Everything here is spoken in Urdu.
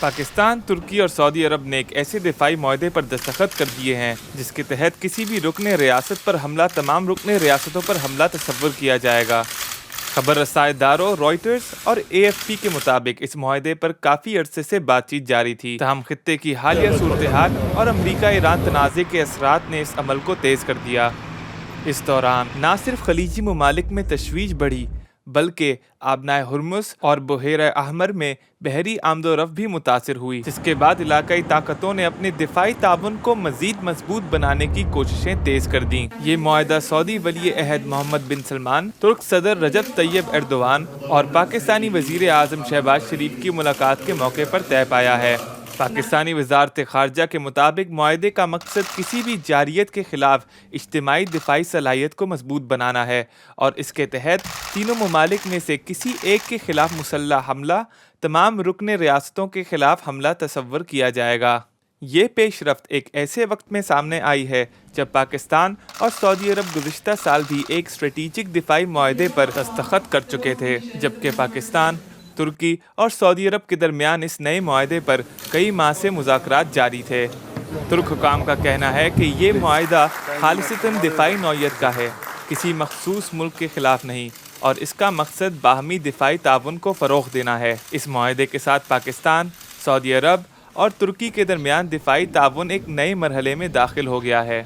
پاکستان، ترکی اور سعودی عرب نے ایک ایسے دفاعی معاہدے پر دستخط کر دیے ہیں جس کے تحت کسی بھی رکن ریاست پر حملہ تمام رکن ریاستوں پر حملہ تصور کیا جائے گا۔ خبر رساں اداروں روئٹرز اور AFP کے مطابق اس معاہدے پر کافی عرصے سے بات چیت جاری تھی، تاہم خطے کی حالیہ صورتحال اور امریکہ ایران تنازع کے اثرات نے اس عمل کو تیز کر دیا۔ اس دوران نہ صرف خلیجی ممالک میں تشویش بڑھی بلکہ آبنائے ہرمز اور بحیرہ احمر میں بحری آمد و رفت بھی متاثر ہوئی، جس کے بعد علاقائی طاقتوں نے اپنے دفاعی تعاون کو مزید مضبوط بنانے کی کوششیں تیز کر دیں۔ یہ معاہدہ سعودی ولی عہد محمد بن سلمان، ترک صدر رجب طیب ایردوان اور پاکستانی وزیر اعظم شہباز شریف کی ملاقات کے موقع پر طے پایا ہے۔ پاکستانی وزارت خارجہ کے مطابق معاہدے کا مقصد کسی بھی جارحیت کے خلاف اجتماعی دفاعی صلاحیت کو مضبوط بنانا ہے، اور اس کے تحت تینوں ممالک میں سے کسی ایک کے خلاف مسلح حملہ تمام رکن ریاستوں کے خلاف حملہ تصور کیا جائے گا۔ یہ پیش رفت ایک ایسے وقت میں سامنے آئی ہے جب پاکستان اور سعودی عرب گزشتہ سال بھی ایک اسٹریٹجک دفاعی معاہدے پر دستخط کر چکے تھے، جبکہ پاکستان، ترکی اور سعودی عرب کے درمیان اس نئے معاہدے پر کئی ماہ سے مذاکرات جاری تھے۔ ترک حکام کا کہنا ہے کہ یہ معاہدہ خالصتاً دفاعی نوعیت کا ہے، کسی مخصوص ملک کے خلاف نہیں، اور اس کا مقصد باہمی دفاعی تعاون کو فروغ دینا ہے۔ اس معاہدے کے ساتھ پاکستان، سعودی عرب اور ترکی کے درمیان دفاعی تعاون ایک نئے مرحلے میں داخل ہو گیا ہے۔